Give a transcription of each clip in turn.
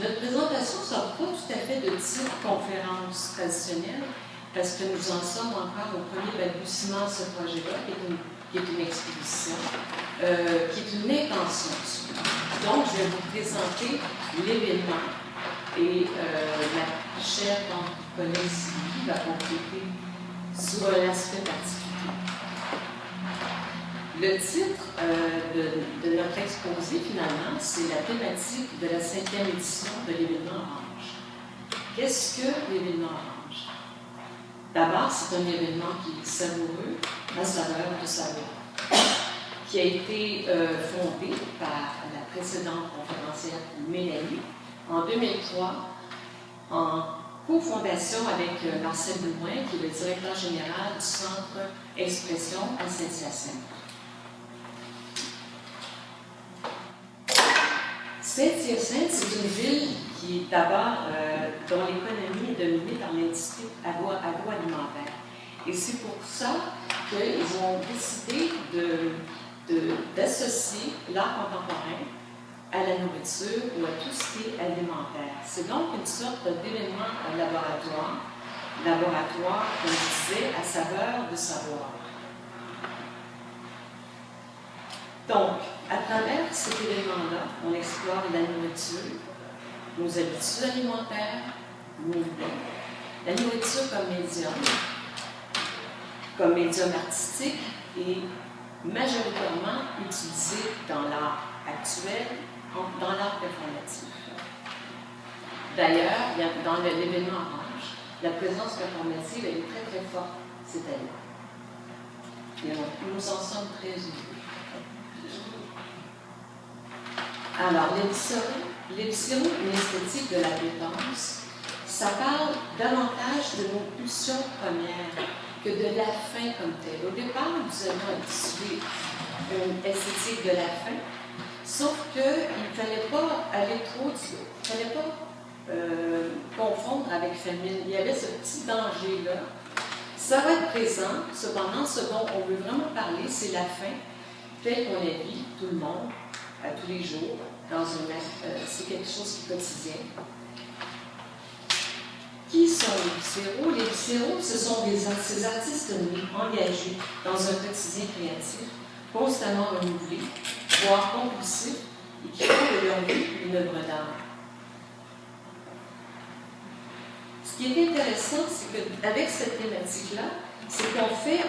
Notre présentation ne sera pas tout à fait de type conférence traditionnelle, parce que nous en sommes encore au premier balbutiement de ce projet-là, qui est une exposition, qui est une intention. Donc, je vais vous présenter l'événement et la chère collègue Sylvie va compléter sur un aspect particulier. Le titre de notre exposé, finalement, c'est la thématique de la 5e édition de l'événement Orange. Qu'est-ce que l'événement Orange? D'abord, c'est un événement qui est savoureux, à saveur de savoir, qui a été fondé par la précédente conférencière Mélanie en 2003, en co-fondation avec Marcel Blouin, qui est le directeur général du Centre Expression à Saint-Hyacinthe. Saint-Hyacinthe, c'est une ville qui est d'abord, dont l'économie est dominée par l'industrie agroalimentaire. Et c'est pour ça qu'ils ont décidé d'associer l'art contemporain à la nourriture ou à tout ce qui est alimentaire. C'est donc une sorte d'événement laboratoire, comme je disais, à saveur de savoir. Donc, à travers cet événement-là, on explore la nourriture, nos habitudes alimentaires, nos goûts, la nourriture comme médium artistique et majoritairement utilisé dans l'art actuel, dans l'art performatif. D'ailleurs, dans l'événement Orange, la présence performative elle est très très forte cette année. Et nous en sommes très heureux. Alors, l'émission Une esthétique de la dépense, ça parle davantage de nos pulsions premières que de la faim comme telle. Au départ, nous avons intitulé une esthétique de la faim, sauf qu'il ne fallait pas aller trop dur, il ne fallait pas confondre avec famine. Il y avait ce petit danger-là. Ça va être présent, cependant, ce dont on veut vraiment parler, c'est la faim, telle qu'on la vit, tout le monde, à tous les jours, c'est quelque chose qui est quotidien. Qui sont les viscéraux? Les viscéraux, ce sont ces artistes nés, engagés dans un quotidien créatif, constamment renouvelé, voire compulsif, et qui font de leur vie une œuvre d'art. Ce qui est intéressant, c'est qu'avec cette thématique-là, c'est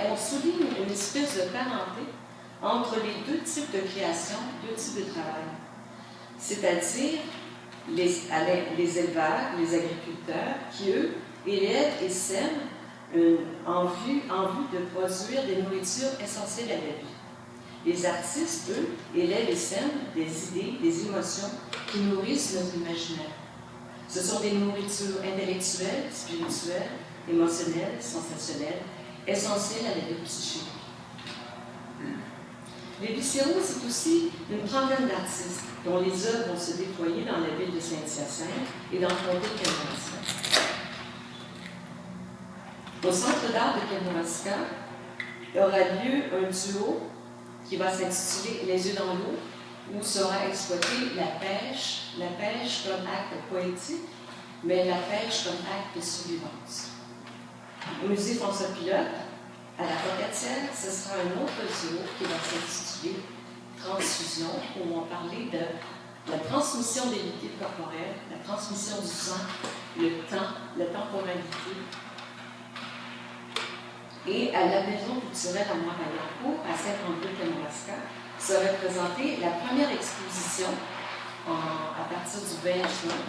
on souligne une espèce de parenté entre les deux types de création, deux types de travail. C'est-à-dire les éleveurs, les agriculteurs, qui, eux, élèvent et sèment en vue de produire des nourritures essentielles à la vie. Les artistes, eux, élèvent et sèment des idées, des émotions qui nourrissent notre imaginaire. Ce sont des nourritures intellectuelles, spirituelles, émotionnelles, sensationnelles, essentielles à la vie psychique. Les viscéraux, c'est aussi une trentaine d'artistes dont les œuvres vont se déployer dans la ville de Saint-Hyacinthe et dans le comté de Kamouraska. Au Centre d'art de Kamouraska, il aura lieu un duo qui va s'intituler Les yeux dans l'eau, où sera exploitée la pêche comme acte poétique, mais la pêche comme acte de survivance. Au musée François Pilote, à la Pocatière, ce sera un autre duo qui va s'intituler Transfusion, où on va parler de la transmission des liquides corporels, la transmission du sang, le temps, la temporalité. Et à la Maison culturelle à Montréal-Court, à Saint-André-Kamouraska, sera présentée la première exposition à partir du 20 juin,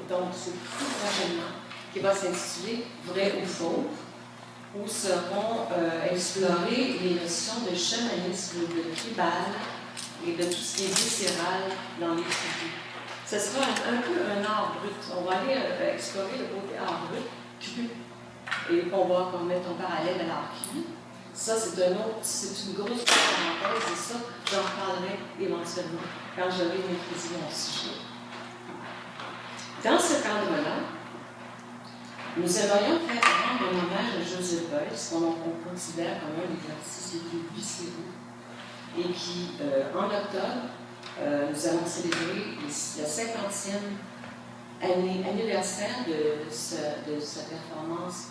donc c'est tout prochainement, qui va s'intituler Vrai ou faux, où seront explorées les notions de chamanisme, de tribal et de tout ce qui est viscéral dans les tribus. Ce sera un peu un art brut. On va aller explorer le côté art brut, et qu'on va mettre en parallèle à l'art cuit. Ça, c'est une grosse parenthèse, et ça, j'en reparlerai éventuellement quand j'aurai maîtrisé mon sujet. Dans ce cadre-là, nous aimerions rendre un hommage à Joseph Beuys, qu'on considère comme un des artistes les plus viscéraux, et qui, en octobre, nous allons célébrer la 50e anniversaire de sa performance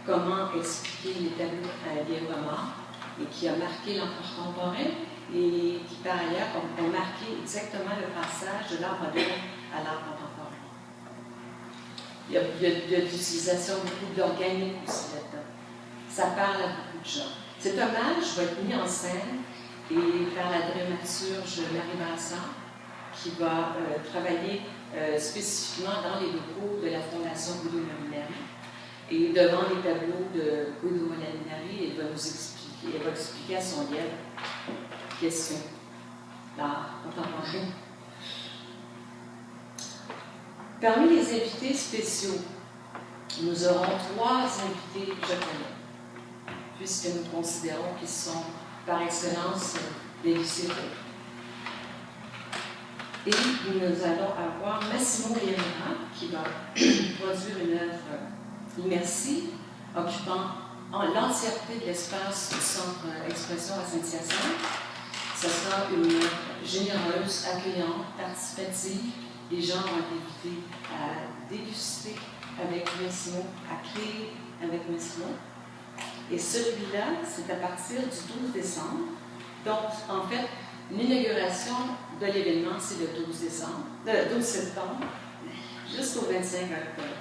Comment expliquer les tableaux à Guérin et qui a marqué l'art contemporain et qui par ailleurs ont marqué exactement le passage de l'art moderne à l'art contemporain. Il y a de l'utilisation beaucoup d'organique aussi là-dedans. Ça parle à beaucoup de gens. Cet hommage va être mis en scène et par la dramaturge Marie Vincent, qui va travailler spécifiquement dans les locaux de la Fondation Guido Molinari. Et devant les tableaux de Guido Molinari, elle va expliquer à son élève qu'est-ce que l'art contemporain. Parmi les invités spéciaux, nous aurons 3 invités japonais, puisque nous considérons qu'ils sont par excellence des lycéens. Et nous allons avoir Massimo Lerena qui va produire une œuvre immersive occupant l'entièreté de l'espace du centre Expression à Saint-Hyacinthe. Ce sera une œuvre généreuse, accueillante, participative. Les gens vont être invités à déguster avec Massimo, à créer avec Massimo. Et celui-là, c'est à partir du 12 décembre. Donc, en fait, l'inauguration de l'événement, c'est le 12 septembre, jusqu'au 25 octobre.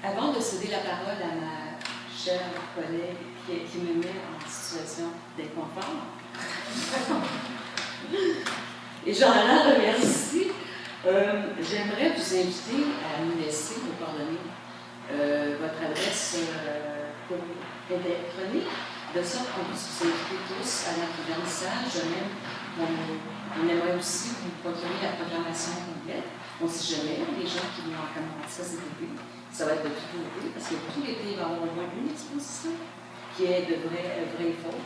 Avant de céder la parole à ma chère collègue qui me met en situation d'inconfort, et j'en la remercie, j'aimerais vous inviter à nous laisser vos coordonnées, votre adresse électronique, de sorte qu'on puisse vous inviter tous à l'apprentissage. Même, on aimerait aussi vous procurer la programmation complète. On ne sait jamais, les gens qui vont commencer ça cet été, ça va être de tout l'été, parce que tout l'été, il va y avoir au moins une exposition qui est de vrai et faux.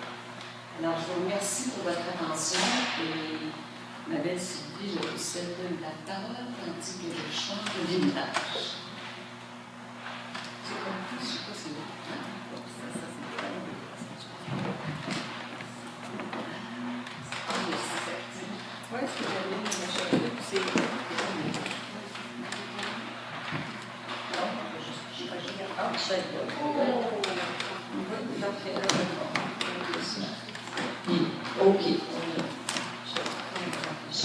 Alors, je vous remercie pour votre attention et ma belle Sylvie, je vous souhaite la parole tandis que je chante l'image. Je ne sais pas si oui, c'est bien, c'est OK. Ça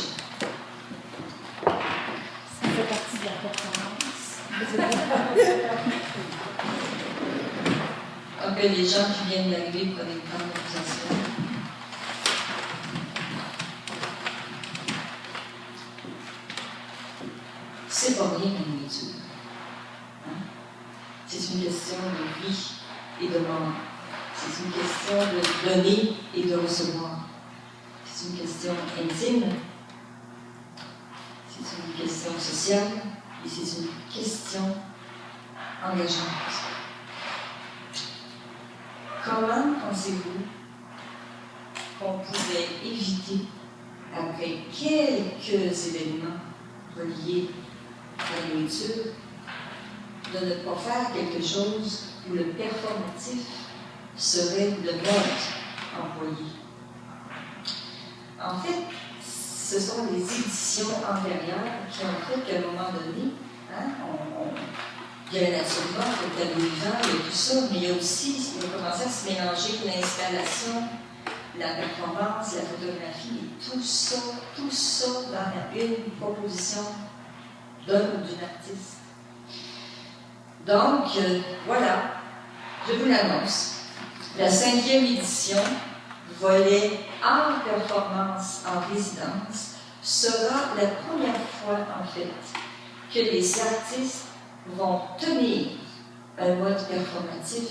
fait partie de la performance. Ok, les gens qui viennent d'arriver prenez le temps de vous asseoir. C'est pas rien la nourriture. Hein? C'est une question de vie et de mort. C'est une question de donner et de recevoir. C'est une question intime. C'est une question sociale. Et c'est une question engageante. Comment pensez-vous qu'on pourrait éviter, après quelques événements reliés à la nourriture, de ne pas faire quelque chose où le performatif serait le mode employé? En fait, ce sont les éditions antérieures qui ont fait qu'à un moment donné, il y a la nature morte, le tableau vivant, il y a tout ça, mais il y a aussi, il a commencé à se mélanger l'installation, la performance, la photographie, et tout ça dans une proposition d'un ou d'une artiste. Donc, voilà, je vous l'annonce. La 5e édition, volet en performance en résidence, sera la première fois, en fait, que les artistes vont tenir un mode performatif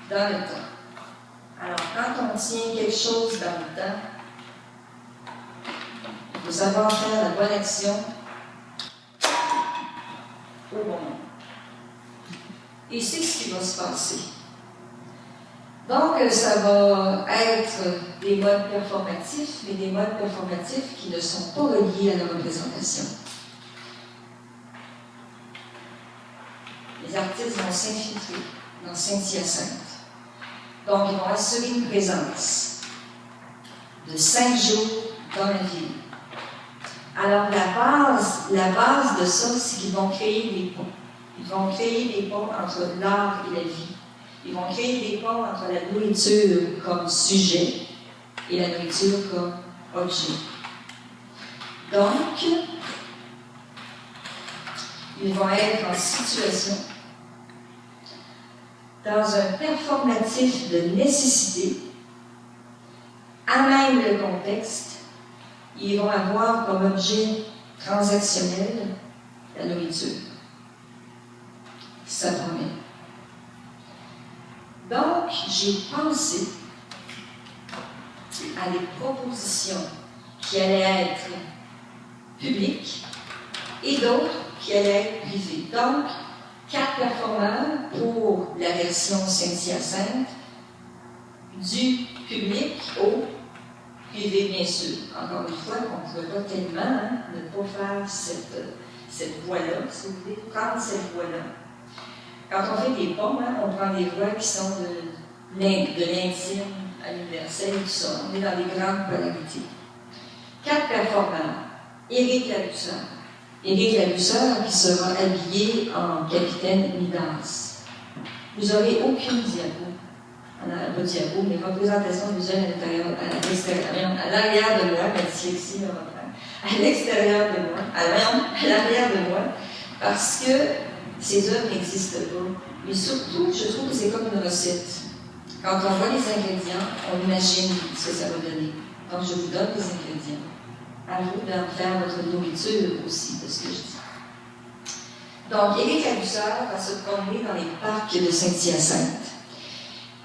dans le temps. Alors, quand on tient quelque chose dans le temps, il faut savoir faire la bonne action au bon moment. Et c'est ce qui va se passer. Donc, ça va être des modes performatifs, mais des modes performatifs qui ne sont pas reliés à la représentation. Les artistes vont s'infiltrer dans Saint-Hyacinthe. Donc, ils vont assurer une présence de 5 jours dans la ville. Alors, la base de ça, c'est qu'ils vont créer des ponts. Ils vont créer des ponts entre l'art et la vie. Ils vont créer des ponts entre la nourriture comme sujet et la nourriture comme objet. Donc, ils vont être en situation, dans un performatif de nécessité, à même le contexte, ils vont avoir comme objet transactionnel la nourriture. Ça promet. Donc, j'ai pensé à des propositions qui allaient être publiques et d'autres qui allaient être privées. Donc, 4 performeurs pour la version Saint-Hyacinthe, du public au privé, bien sûr. Encore une fois, on ne pourrait pas tellement ne pas faire cette voie-là, si vous voulez, prendre cette voie-là. Quand on fait des ponts, on prend des voies qui sont de l'intime à l'universel et tout ça. On est dans des grandes polarités. 4 performeurs. Éric Labusseur. Éric Labusseur qui sera habillé en capitaine Midas. Vous n'aurez aucune diapo. Pas diapo, mais représentation visuelle à l'arrière de moi, ma dyslexie me reprend. À l'extérieur de moi, à l'arrière de moi, parce que ces œuvres n'existent pas. Mais surtout, je trouve que c'est comme une recette. Quand on voit les ingrédients, on imagine ce que ça va donner. Donc, je vous donne les ingrédients. À vous d'en faire votre nourriture aussi, de ce que je dis. Donc, Éric Labusseur va se promener dans les parcs de Saint-Hyacinthe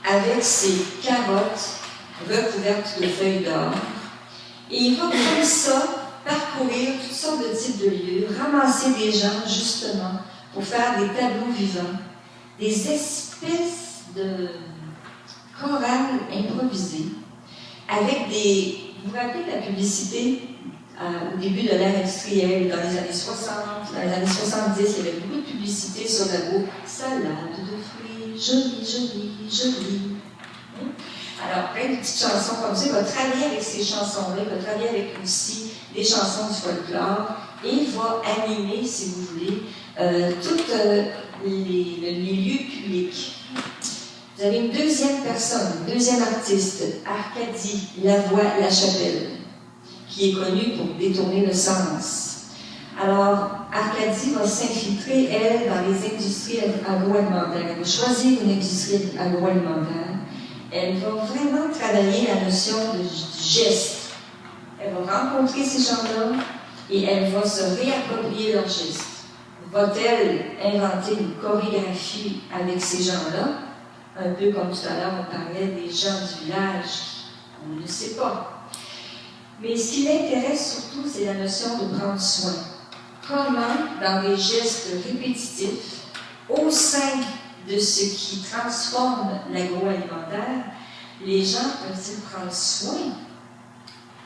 avec ses carottes recouvertes de feuilles d'or. Et il va comme ça parcourir toutes sortes de types de lieux, ramasser des gens, justement, pour faire des tableaux vivants, des espèces de chorales improvisées, avec des... Vous vous rappelez de la publicité au début de l'ère industrielle, dans les années 60, dans les années 70, il y avait beaucoup de publicité sur la boue. Salade de fruits, jolie, jolie, jolie. Alors, plein de petites chansons comme ça. Il va travailler avec ces chansons-là, il va travailler avec aussi des chansons du folklore, et il va animer, si vous voulez, tous les lieux publics. Vous avez une deuxième personne, une deuxième artiste, Arcadie Lavoie-Lachapelle, qui est connue pour détourner le sens. Alors, Arcadie va s'infiltrer, elle, dans les industries agroalimentaires. Elle va choisir une industrie agroalimentaire. Elle va vraiment travailler la notion du geste. Elle va rencontrer ces gens-là et elle va se réapproprier leurs gestes. Va-t-elle inventer une chorégraphie avec ces gens-là? Un peu comme tout à l'heure, on parlait des gens du village. On ne le sait pas. Mais ce qui l'intéresse surtout, c'est la notion de prendre soin. Comment, dans des gestes répétitifs, au sein de ce qui transforme l'agroalimentaire, les gens peuvent-ils prendre soin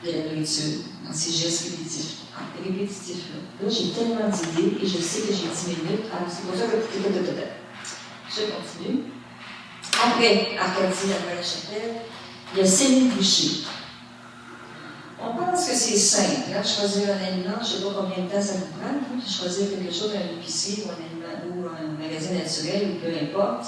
de la nourriture dans ces gestes répétitifs-là? Là, j'ai tellement d'idées et je sais que j'ai 10 minutes. Alors, c'est pour ça que je continue. Après Arcadie Lavoie-Lachapelle, il y a Céline Boucher. On pense que c'est simple, choisir un aliment, je ne sais pas combien de temps ça vous prend, choisir quelque chose dans une épicerie ou un magasin naturel ou peu importe.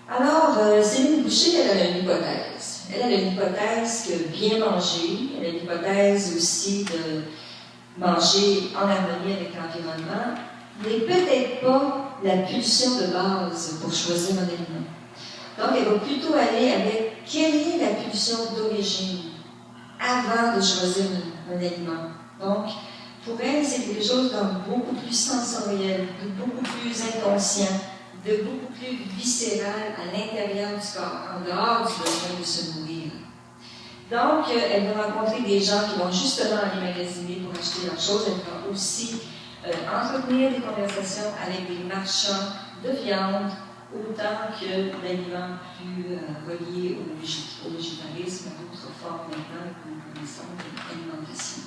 Alors, Céline Boucher, elle a une hypothèse. Elle a une hypothèse que bien manger, elle a une hypothèse aussi de manger en harmonie avec l'environnement, mais peut-être pas la pulsion de base pour choisir un aliment. Donc, elle va plutôt aller avec quelle est la pulsion d'origine avant de choisir un aliment. Donc, pour elle, c'est quelque chose de beaucoup plus sensoriel, de beaucoup plus inconscient, de beaucoup plus viscéral à l'intérieur du corps, en dehors du besoin de se nourrir. Donc, elle va rencontrer des gens qui vont justement aller magasiner pour acheter leurs choses. Elle va aussi entretenir des conversations avec des marchands de viande, autant que d'aliments plus reliés au végétarisme, à d'autres formes maintenant que nous connaissons d'alimentation.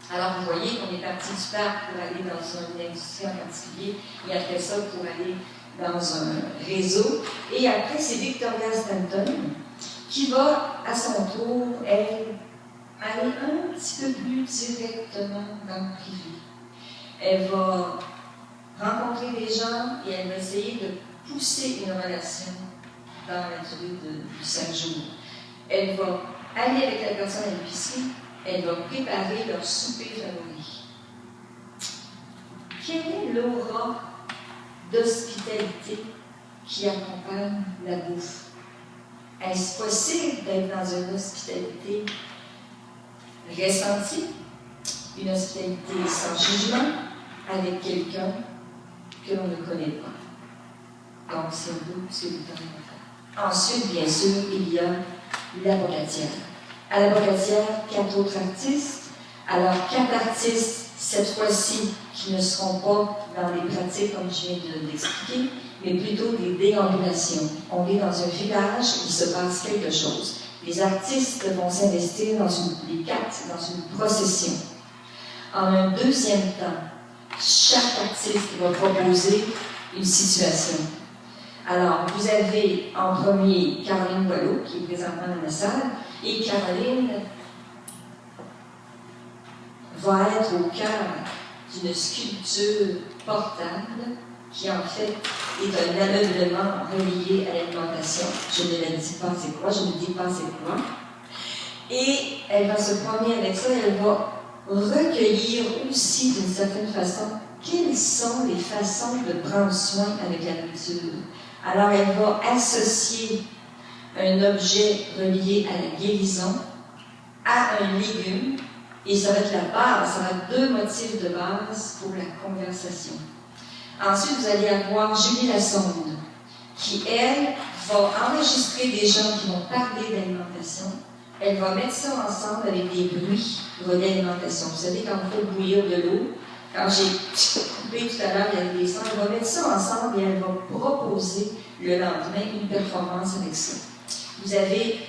Alors, vous voyez qu'on est parti du parc pour aller dans une industrie en particulier, et après ça, pour aller dans un réseau. Et après, c'est Victoria Stanton qui va, à son tour, elle, aller un petit peu plus directement dans le privé. Elle va rencontrer des gens et elle va essayer de pousser une relation dans la durée du 5 jours. Elle va aller avec la personne à l'épicerie, elle va préparer leur souper favori. Quelle est l'aura d'hospitalité qui accompagne la bouffe? Est-ce possible d'être dans une hospitalité ressentie, une hospitalité sans jugement, avec quelqu'un que l'on ne connaît pas? Donc, c'est un peu ce que nous allons faire. Ensuite, bien sûr, il y a l'Abocatière. À l'Abocatière, 4 autres artistes. Alors, 4 artistes, cette fois-ci, qui ne seront pas dans des pratiques comme je viens de l'expliquer, mais plutôt des déambulations. On est dans un village où il se passe quelque chose. Les artistes vont s'investir les 4 dans une procession. En un deuxième temps, chaque artiste va proposer une situation. Alors, vous avez en premier Caroline Boileau, qui est présentement dans la salle, et Caroline va être au cœur d'une sculpture portable qui, en fait, est un aveuglement relié à l'alimentation. Je ne la dis pas c'est quoi, je ne dis pas c'est quoi. Et elle va se promener avec ça, elle va recueillir aussi, d'une certaine façon, quelles sont les façons de prendre soin avec la nourriture. Alors, elle va associer un objet relié à la guérison à un légume, et ça va être la base, ça va être 2 motifs de base pour la conversation. Ensuite, vous allez avoir Julie Lassonde, qui, elle, va enregistrer des gens qui vont parler d'alimentation. Elle va mettre ça ensemble avec des bruits reliés à l'alimentation. Vous savez, quand vous faites bouillir de l'eau, quand j'ai coupé tout à l'heure, il y avait des sons, elle va mettre ça ensemble et elle va proposer le lendemain une performance avec ça. Vous avez,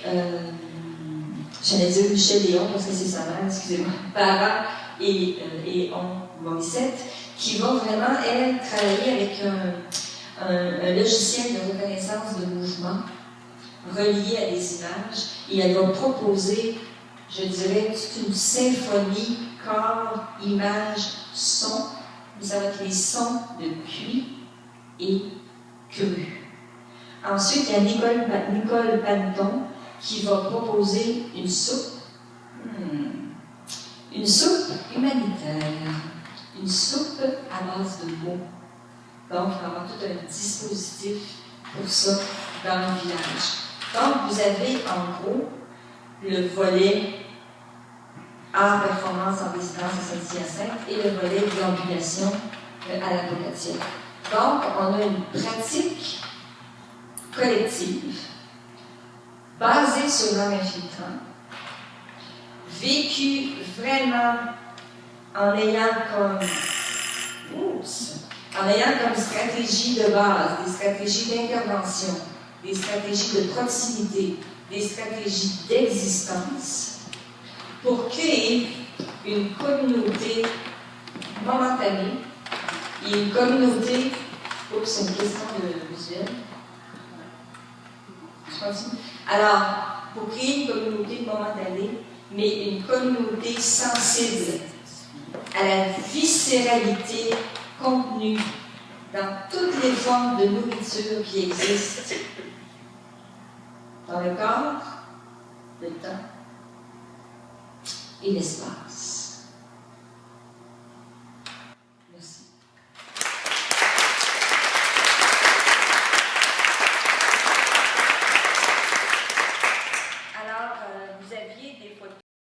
j'allais dire Michel Léon, parce que c'est sa mère, excusez-moi, Para et Morissette, qui vont vraiment, elle, travailler avec un logiciel de reconnaissance de mouvement relié à des images, et elle va proposer, je dirais, toute une symphonie corps, image, son, mais ça va être les sons de cuit et cru. Ensuite, il y a Nicole Panton qui va proposer une soupe. Une soupe humanitaire. Une soupe à base de mots. Donc, il va y avoir tout un dispositif pour ça dans le village. Donc, vous avez en gros le volet art, performance en résidence à Saint-Hyacinthe et le volet déambulation à la Bocatière. Donc, on a une pratique collective basée sur l'art infiltrant, vécue vraiment en ayant comme stratégie de base, des stratégies d'intervention, des stratégies de proximité, des stratégies d'existence, pour créer une communauté momentanée et une communauté. Oups, c'est une question de visuel. Je continue. Alors, pour créer une communauté momentanée, mais une communauté sensible à la viscéralité contenue dans toutes les formes de nourriture qui existent dans le corps, le temps et l'espace.